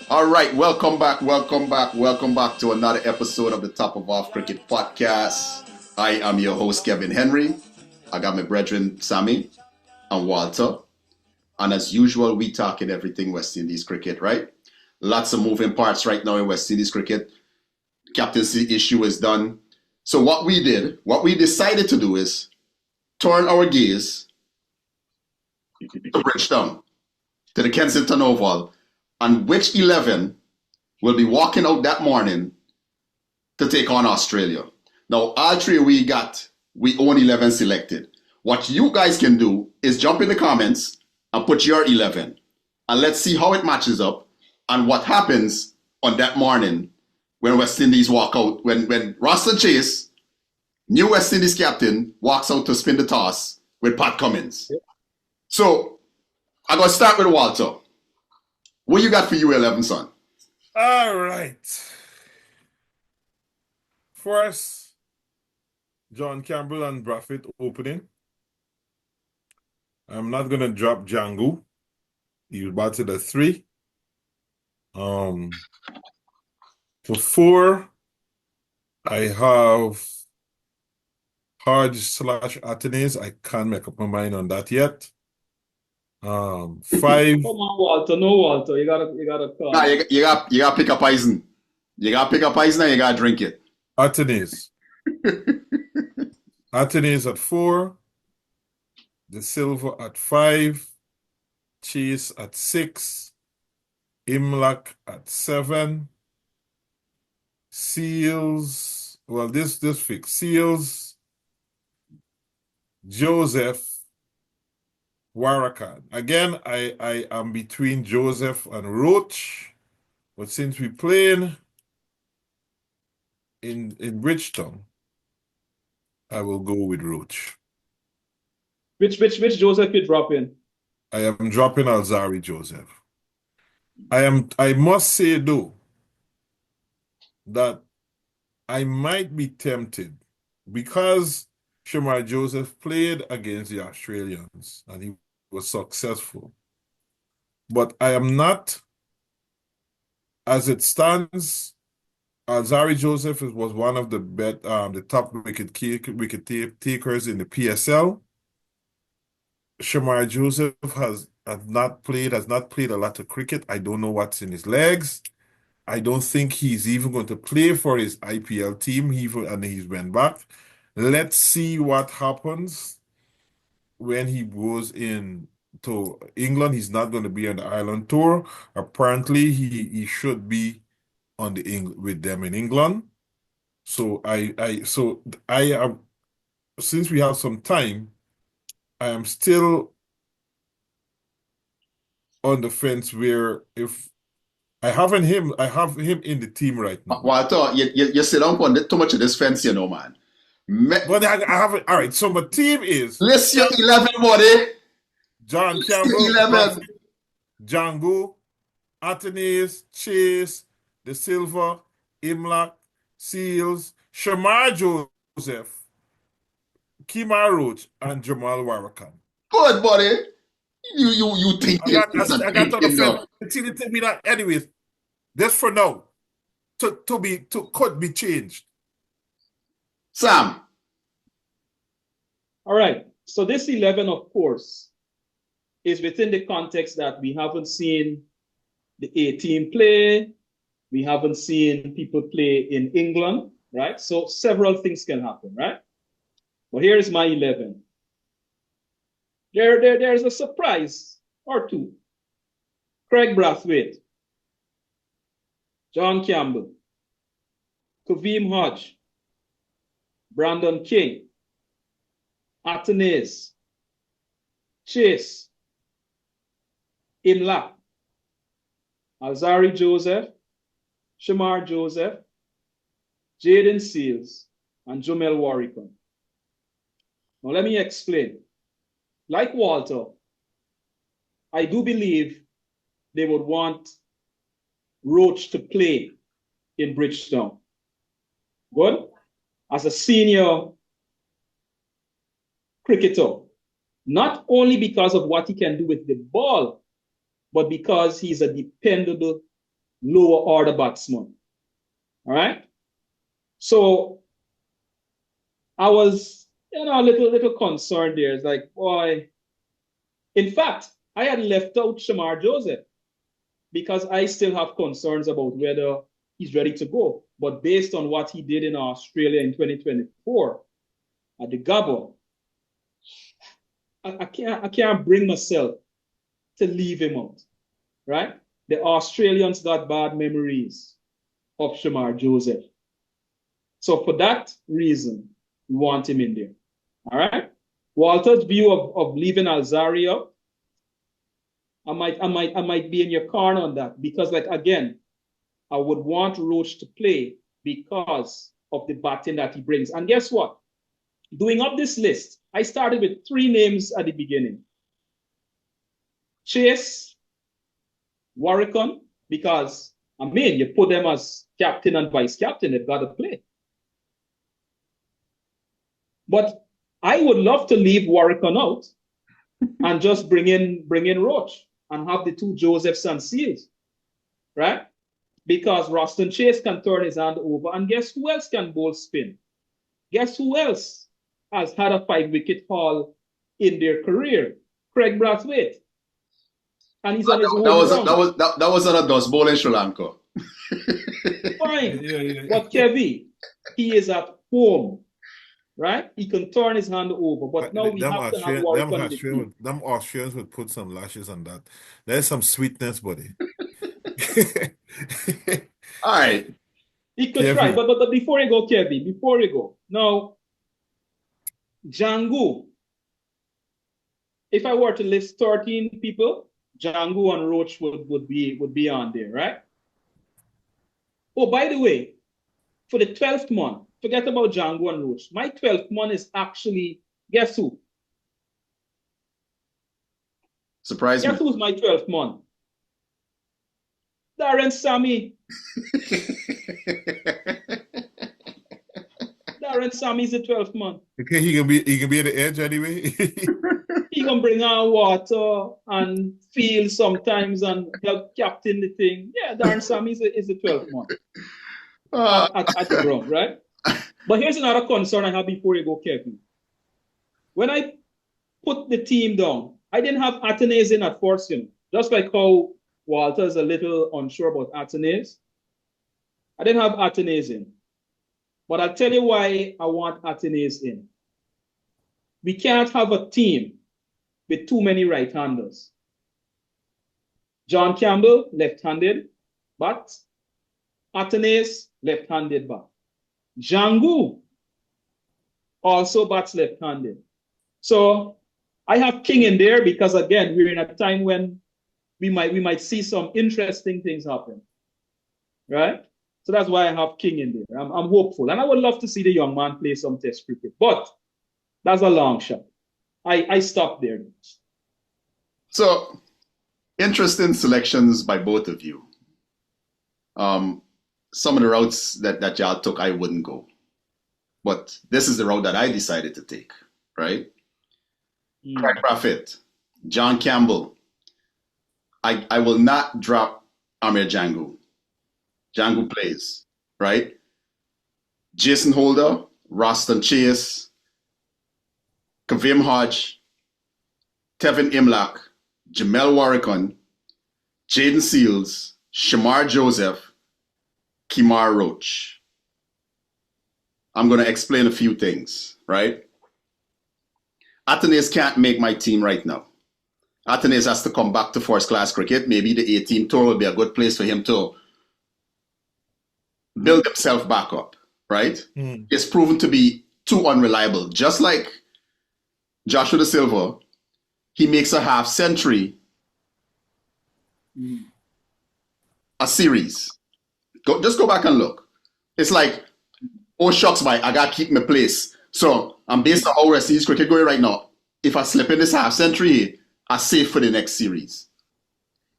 All right, welcome back to another episode of the Top of Off Cricket Podcast. I am your host, Kevin Henry. I got my brethren, Sammy and Walter. And as usual, we talking everything West Indies cricket, right? Lots of moving parts right now in West Indies cricket. Captaincy issue is done. So what we decided to do is turn our gaze to Bridgetown, to the Kensington Oval, and which 11 will be walking out that morning to take on Australia. Now, all three we own 11 selected. What you guys can do is jump in the comments and put your 11. And let's see how it matches up and what happens on that morning when West Indies walk out, when Roston Chase, new West Indies captain, walks out to spin the toss with Pat Cummins. Yep. So, I'm going to start with Walter. What you got for you, 11, son? All right. First, John Campbell and Braffett opening. I'm not going to drop Django. He's batted at 3. For 4, I have Hodge/Atenes. I can't make up my mind on that yet. 5. Come on, Walter. No, Walter. You gotta call. Nah, you gotta pick a poison. You gotta pick a poison and you gotta drink it. Atenes. Atenes at 4. De Silva at 5. Chase at 6. Imlach at 7. Seals. Well, this fix. Seals. Joseph. Warakan. Again, I am between Joseph and Roach, but since we're playing in Bridgetown, I will go with Roach. Which Joseph you drop in? I am dropping Alzari Joseph. I must say though that I might be tempted because Shamar Joseph played against the Australians and he was successful. But I am not, as it stands, Alzari Joseph was one of the top wicket takers in the PSL. Shamar Joseph has not played a lot of cricket. I don't know what's in his legs. I don't think he's even going to play for his IPL team. He's went back. Let's see what happens when he goes in to England. He's not going to be on the Ireland tour. Apparently, he should be on with them in England. So I am, since we have some time, I am still on the fence where if I have him in the team right now. Walter, you sit down on too much of this fence, you know, man. But I have it. All right, so my team is list your 11, buddy. John Campbell, 11. Django, Atenes, Chase, De Silva, Imlach, Seals, Shamar Joseph, Kemar Roach, and Jamal Warakan. Good, buddy. You think I got on the fence. Tell me that anyways. Just for now. Could be changed. Sam. All right. So this 11, of course, is within the context that we haven't seen the A team play. We haven't seen people play in England, right? So several things can happen, right? Well, here is my 11. There's a surprise or two. Craig Brathwaite, John Campbell, Kaveem Hodge, Brandon King, Atenes, Chase, Imlach, Alzari Joseph, Shamar Joseph, Jaden Seals, and Jomel Warrington. Now let me explain. Like Walter, I do believe they would want Roach to play in Bridgetown. Good? As a senior cricketer, not only because of what he can do with the ball, but because he's a dependable lower order batsmen. All right. So I was, a little concerned there. It's like, boy. In fact, I had left out Shamar Joseph because I still have concerns about whether he's ready to go. But based on what he did in Australia in 2024 at the Gabon, I can't bring myself to leave him out, right? The Australians got bad memories of Shamar Joseph. So for that reason, we want him in there. All right. Walter's view of leaving Alzaria, I might be in your corner on that because, like, again, I would want Roach to play because of the batting that he brings. And guess what? Doing up this list, I started with 3 names at the beginning. Chase, Warwickon, because, you put them as captain and vice captain, they've got to play. But I would love to leave Warwickon out and just bring in Roach and have the 2 Josephs and Seals, right? Because Roston Chase can turn his hand over. And guess who else can bowl spin? Guess who else has had a 5-wicket haul in their career? Craig Brathwaite. And he's on his own. That was on a dust bowl in Sri Lanka. Fine. But Kevin, he is at home, right? He can turn his hand over. But now we have to have Warwickon. Them Australians would put some lashes on that. There's some sweetness, buddy. All right. He could try. But before you go, Kevin, now, Django, if I were to list 13 people, Django and Roach would be on there, right? Oh, by the way, for the 12th month, forget about Django and Roach. My 12th month is actually, guess who? Surprise me. Guess who's my 12th month? Darren Sammy. Darren Sammy's the 12th month. Okay, he can be at the edge anyway. He can bring on water and feel sometimes and help captain the thing. Yeah, Darren Sammy is the 12th month at the ground, right? But here's another concern I have before you go, Kevin. When I put the team down, I didn't have Atenes in at first, just like how Walter's a little unsure about Atenes. I didn't have Atenes in. But I'll tell you why I want Atenes in. We can't have a team with too many right-handers. John Campbell, left-handed, but Atenes, left-handed bat. Django also bats left-handed. So I have King in there because, again, we're in a time when we might see some interesting things happen, right? So that's why I have King in there. I'm hopeful. And I would love to see the young man play some test cricket. But that's a long shot. I stopped there. So, interesting selections by both of you. Some of the routes that y'all took, I wouldn't go. But this is the route that I decided to take, right? Craig Brathwaite, John Campbell. I will not drop Amir Django. Django plays, right? Jason Holder, Roston Chase, Kavim Hodge, Tevin Imlach, Jamel Warwickon, Jaden Seals, Shamar Joseph, Kimar Roach. I'm going to explain a few things, right? Atenes can't make my team right now. Atenes has to come back to first class cricket. Maybe the A-team tour will be a good place for him to build himself back up, right? It's proven to be too unreliable. Just like Joshua Da Silva, he makes a half century a series. Just go back and look. It's like, oh shucks, I got to keep my place. So I'm based on how West Indies cricket going right now. If I slip in this half century, I'm safe for the next series.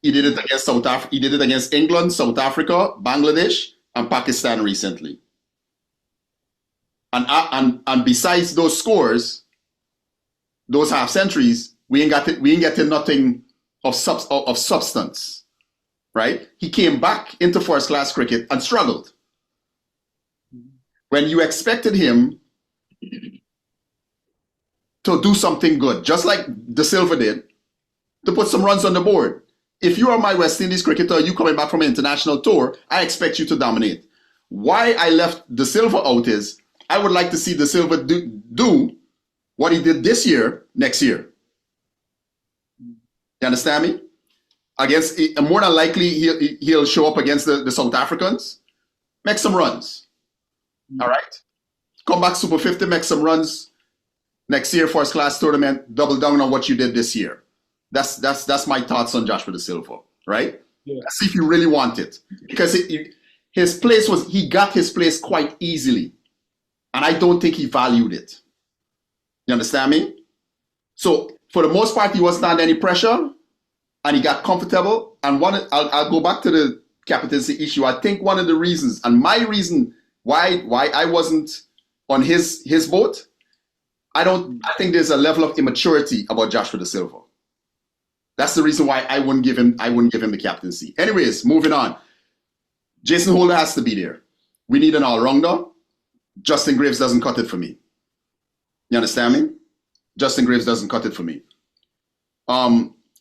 He did it against South Africa. He did it against England, South Africa, Bangladesh, and Pakistan recently. And besides those scores, those half centuries, we ain't getting nothing of substance, right? He came back into first class cricket and struggled. When you expected him to do something good, just like De Silva did, to put some runs on the board. If you are my West Indies cricketer, you coming back from an international tour, I expect you to dominate. Why I left De Silva out is I would like to see De Silva do what he did this year, next year. You understand me? Against, more than likely, he'll show up against the South Africans, make some runs. All right? Come back Super 50, make some runs next year, first class tournament, double down on what you did this year. That's my thoughts on Joshua De Silva, right? Yeah. See if you really want it. Because he got his place quite easily. And I don't think he valued it. You understand me? So for the most part, he wasn't under any pressure and he got comfortable. And I'll go back to the captaincy issue. I think one of the reasons, and my reason why I wasn't on his boat, I think there's a level of immaturity about Joshua De Silva. That's the reason why I wouldn't give him the captaincy. Anyways, moving on. Jason Holder has to be there. We need an all-rounder. Justin Graves doesn't cut it for me. You understand me? Justin Graves doesn't cut it for me.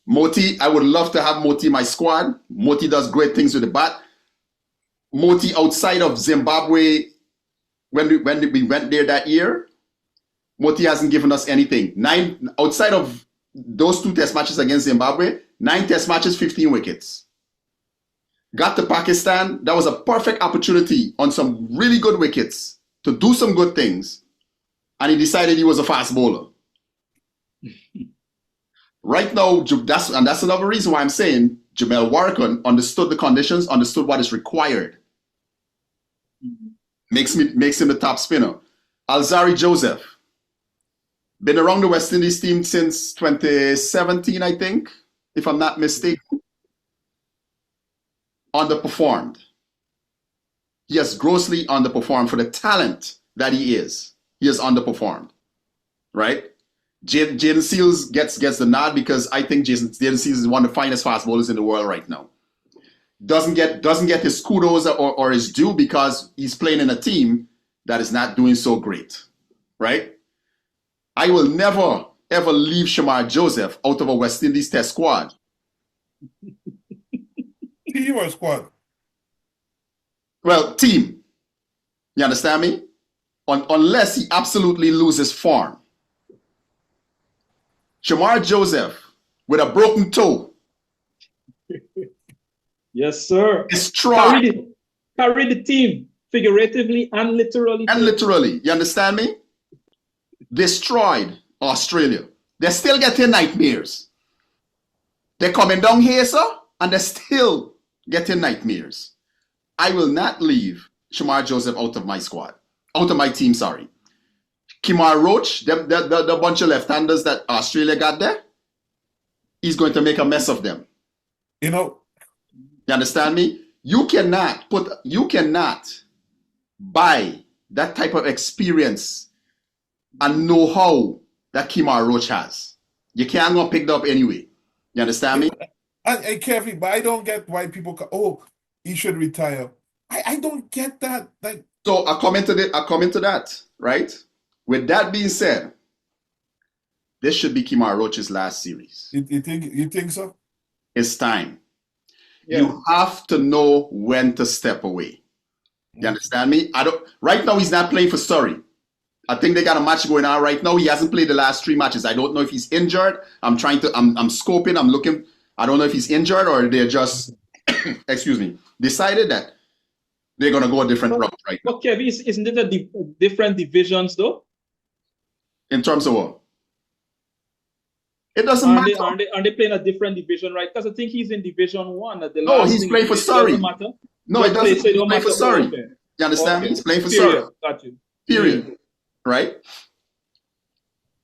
Moti, I would love to have Moti in my squad. Moti does great things with the bat. Moti outside of Zimbabwe, when we went there that year, Moti hasn't given us anything. Outside of those 2 test matches against Zimbabwe, 9 test matches, 15 wickets. Got to Pakistan, that was a perfect opportunity on some really good wickets to do some good things, and he decided he was a fast bowler. Right now, that's another reason why I'm saying Jamel Warrican understood the conditions, understood what is required. Makes him the top spinner. Alzari Joseph. Been around the West Indies team since 2017, I think, if I'm not mistaken. Underperformed. He has grossly underperformed for the talent that he is. He has underperformed, right? Jaden Seals gets the nod because I think Jaden Seals is one of the finest fast bowlers in the world right now. Doesn't get his kudos or his due because he's playing in a team that is not doing so great, right? I will never, ever leave Shamar Joseph out of a West Indies test squad. Team or squad? Well, team. You understand me? Unless he absolutely loses form. Shamar Joseph with a broken toe. Yes, sir. Destroyed. Carry the team, figuratively and literally. And literally. You understand me? Destroyed Australia. They're still getting nightmares. They're coming down here, sir, and they're still getting nightmares. I will not leave Shamar Joseph out of my squad. Out of my team, sorry. Kimar Roach, the bunch of left-handers that Australia got there, he's going to make a mess of them. You know, you understand me? You cannot buy that type of experience and know-how that Kimar Roach has. You can't go pick it up anyway. You understand me? And Kevin, but I don't get why people he should retire. I don't get that. Like, so I comment to that, right? With that being said, this should be Kimar Roach's last series. You think so? It's time. Yeah. You have to know when to step away. You understand me? Right now he's not playing for Surrey. I think they got a match going on right now. He hasn't played the last 3 matches. I don't know if he's injured. I'm scoping, I'm looking. I don't know if he's injured or they're just, excuse me, decided that they're going to go a different route right now. But Kevin, isn't it a different divisions though? In terms of what? It doesn't matter. Aren't they playing a different division, right? Because I think he's in Division 1. No, he's playing for Surrey. Matter. No, it doesn't. He's playing for Surrey. Okay. You understand me? He's playing for Period. Surrey. Got you. Period. Right?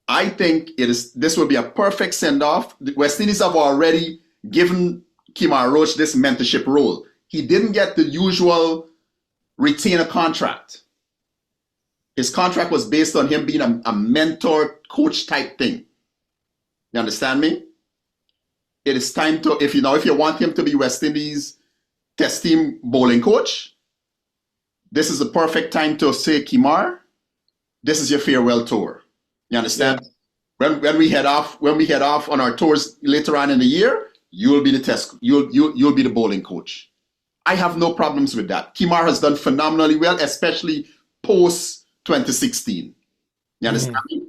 I think this will be a perfect send-off. The West Indies have already given Kimar Roach this mentorship role. He didn't get the usual retainer contract. His contract was based on him being a mentor, coach type thing. You understand me? It is time to, if you want him to be West Indies test team bowling coach, this is the perfect time to say, Kimar, this is your farewell tour. You understand? Yeah. When we head off on our tours later on in the year, you'll be the you'll be the bowling coach. I have no problems with that. Kimar has done phenomenally well, especially post 2016. You understand me?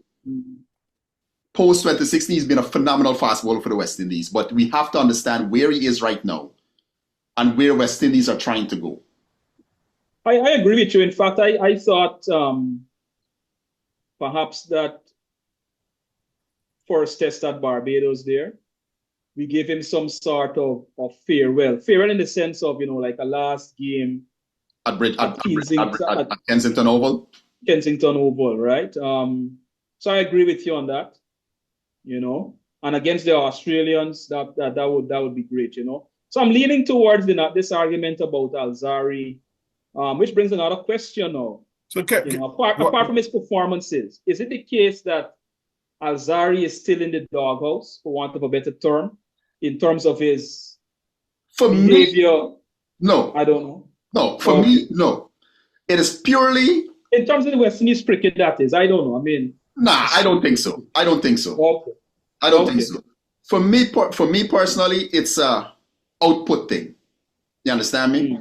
Post 2016, he's been a phenomenal fast bowler for the West Indies. But we have to understand where he is right now and where West Indies are trying to go. I agree with you. In fact, I thought perhaps that first test at Barbados there, we gave him some sort of farewell. Farewell in the sense of, like a last game at Kensington Oval. Kensington Oval, right? So I agree with you on that. And against the Australians, that would be great. So I'm leaning towards this argument about Alzarri, which brings another question now. So, apart from his performances, is it the case that Alzarri is still in the doghouse, for want of a better term, in terms of his behavior? No. I don't know. No, for me, no. It is purely... In terms of the West Indies cricket, that is. I don't know. I mean... Nah, I don't think so. Okay. I don't think so. For me personally, it's a output thing. You understand me?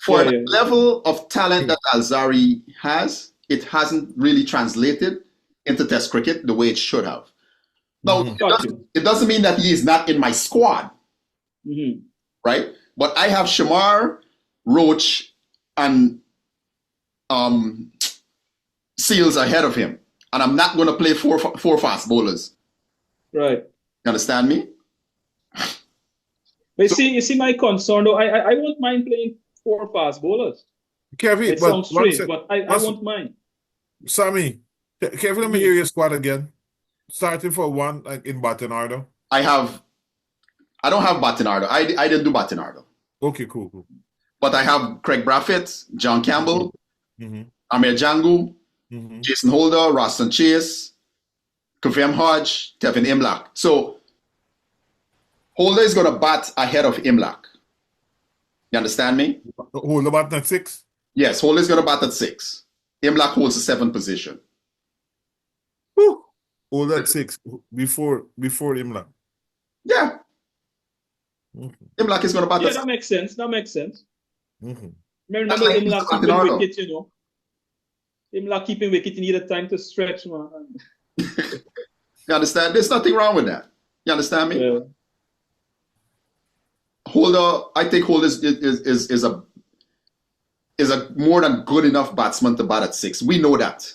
For the level of talent that Alzarri has, it hasn't really translated into Test cricket the way it should have. Now, it doesn't mean that he is not in my squad, right? But I have Shamar, Roach, and Seals ahead of him, and I'm not going to play four fast bowlers. Right. You understand me? But you see my concern though. I won't mind playing 4 fast bowlers. Kevin, it sounds strange, but I won't mind. Sammy, Kevin, let me hear your squad again. Starting for 1, like in Batinardo. I don't have Batinardo. I didn't do Batinardo. Okay, cool. But I have Craig Braffett, John Campbell, Amir Jangu, Jason Holder, Roston Chase, Kavem Hodge, Tevin Imlach. So Holder is going to bat ahead of Imlach. You understand me? Holder bat at 6? Yes, Holder is going to bat at 6. Imlach holds the 7th position. Woo. Holder at 6 before Imlach. Yeah. Imlach is going to bat at 6. That makes sense. Remember like Imlach keeping wicket, Imlach keeping wicket, you need a time to stretch, man. You understand? There's nothing wrong with that. You understand me? Yeah. Holder, I think Holder is a more than good enough batsman to bat at 6. We know that.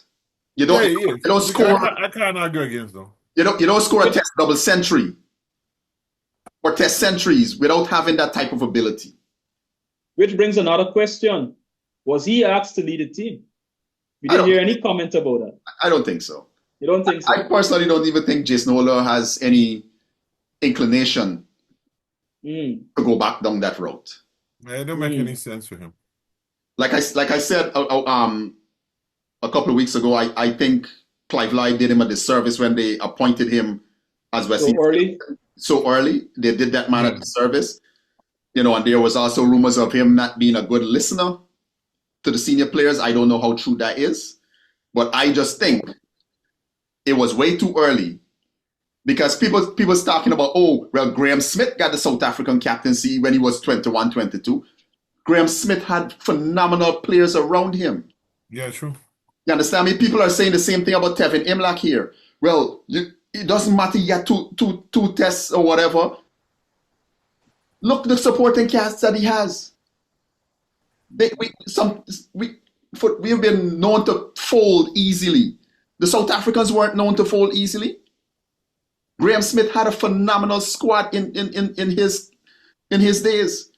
You don't score. I can't argue against them. You don't score a Test double century or Test centuries without having that type of ability. Which brings another question: was he asked to lead the team? We didn't hear any comment about that. I don't think so. You don't think so? I personally don't even think Jason Holder has any inclination to go back down that route. It don't make any sense for him. Like I said a couple of weeks ago, I think Clive Lloyd did him a disservice when they appointed him as West Indies. So early. They did that man a disservice. And there was also rumors of him not being a good listener to the senior players. I don't know how true that is. But I just think it was way too early. Because people's talking about, Graham Smith got the South African captaincy when he was 21, 22. Graham Smith had phenomenal players around him. Yeah, true. You understand me? People are saying the same thing about Tevin Imlach here. Well, it doesn't matter. You got two tests or whatever. Look the supporting cast that he has. We've been known to fold easily. The South Africans weren't known to fold easily. Graham Smith had a phenomenal squad in his days.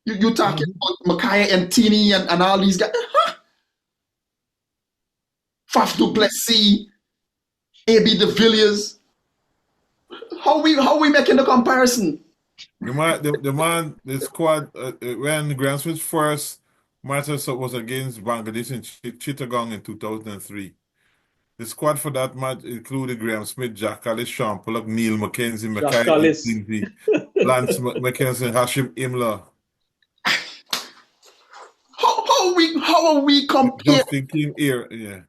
You talking about Makaya and Tini and all these guys. Faf du Plessis, A.B. de Villiers. How we making the comparison? The squad, when Graham Smith's first match was against Bangladesh in Chittagong in 2003. The squad for that match included Graham Smith, Jack Callis, Sean Pollock, Neil McKenzie, Mackay Lindsay, Lance McKenzie, Hashim Imler, how are we comparing? Just thinking here, yeah.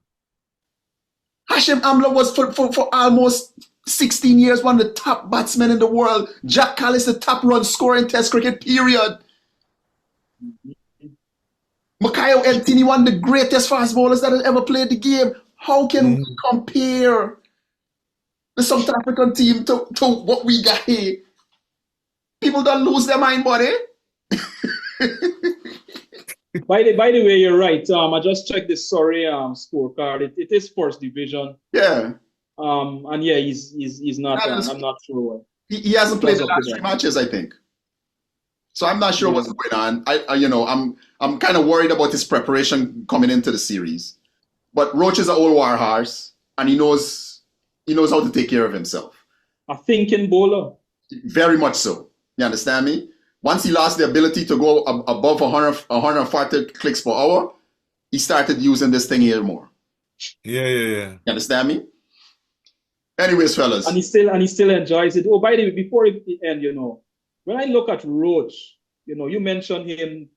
Hashim Amla was for almost 16 years one of the top batsmen in the world. Jack Callis, the top run scorer in Test cricket, period. Makayo Eltini, one of the greatest fast bowlers that has ever played the game. How can we compare the South African team to what we got here? People don't lose their mind, buddy. By the way, you're right. I just checked the Surrey scorecard. It is first division. Yeah. And yeah, he's not. I'm not sure what. He hasn't played the last 3 matches, I think. So I'm not sure what's going on. I'm kind of worried about his preparation coming into the series. But Roach is an old war horse, and he knows how to take care of himself. A thinking bowler. Very much so. You understand me? Once he lost the ability to go above 140 clicks per hour, he started using this thing here more. Yeah. You understand me? Anyways, fellas. And he still enjoys it. Oh, by the way, before it ends, when I look at Roach, you mentioned him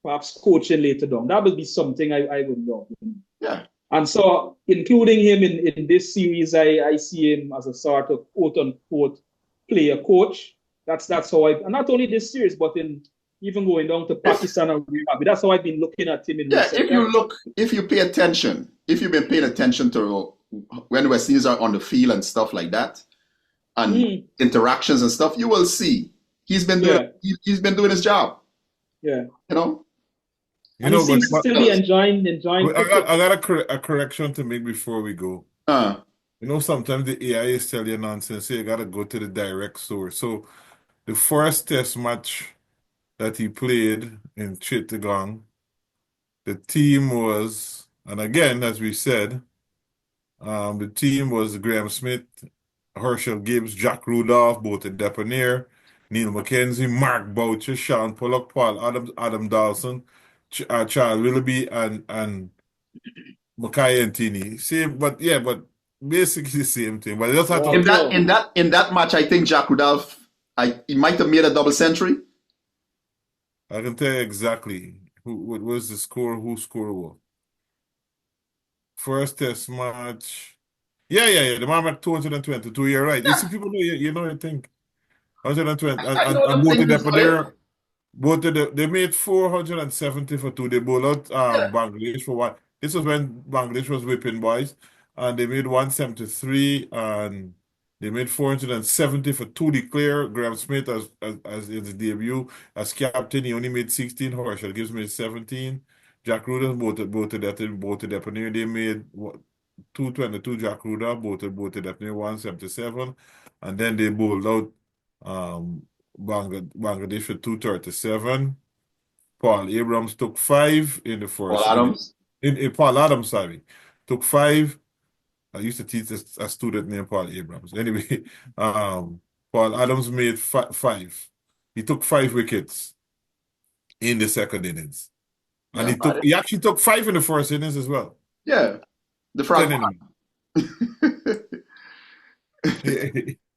perhaps coaching later down. That would be something I would love. Yeah. And so, including him in this series, I see him as a sort of quote-unquote player coach. That's how and not only this series, but even going down to Pakistan and rugby. That's how I've been looking at him in if you pay attention, if you've been paying attention to when West Indies are on the field and stuff like that, and interactions and stuff, you will see he's been doing his job. Yeah. He seems to still be enjoying. I got a correction to make before we go. Sometimes the AI tell you nonsense, so you gotta go to the direct source. So the first test match that he played in Chittagong, the team was, and again, as we said, the team was Graham Smith, Herschel Gibbs, Jack Rudolph, both at Deponier, Neil McKenzie, Mark Boucher, Sean Pollock, Paul Adams, Adam Dawson, Charles Willoughby, and Mackay and Tini. Same, but basically the same thing. But they just have to in that match, I think Jack Rudolph, he might have made a double century. I can tell you exactly what was the score, who scored what. First test match. Yeah. The man at 222. You're right. You see, people know you think 120 and both of them there. They made 470 for 2. They bowled out Bangladesh for 1. This was when Bangladesh was whipping boys, and they made 173 and they made 470 for 2 declare. Graham Smith as his debut as captain, he only made 16. Herschel Gibbs made 17. Jack Rudolph both of that they made 222. Jack Rudolph both of that 177, and then they bowled out Bangladesh for 237. Paul Abrams took 5 in the first. Paul Adams? Paul Adams, sorry. Took 5. I used to teach a student named Paul Abrams. Anyway, Paul Adams made 5. He took 5 wickets in the second innings. And he actually took 5 in the first innings as well. Yeah. The front.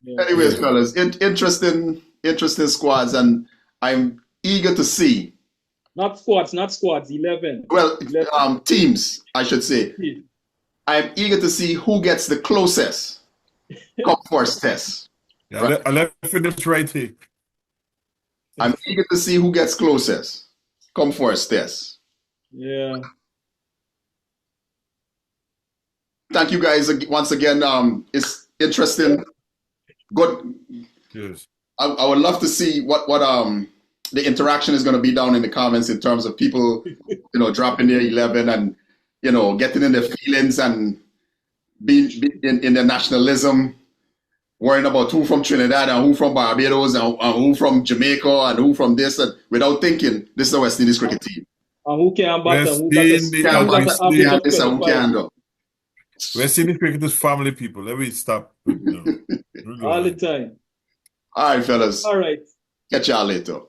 Anyways, fellas, interesting squads, and I'm eager to see. Not squads, 11. Well, 11. Teams, I should say. I'm eager to see who gets the closest come first test. Yeah, right? Let me finish right here. I'm eager to see who gets closest come first test. Yeah. Thank you guys once again. It's interesting. Good. Yes. I would love to see what the interaction is going to be down in the comments in terms of people, dropping their 11 and getting in their feelings and being in their nationalism, worrying about who from Trinidad and who from Barbados and who from Jamaica and who from this, and without thinking this is a West Indies cricket team. And who can bat and who can do. West Indies cricket is family people. Let me stop. All the time. All right, fellas. All right. Catch y'all later.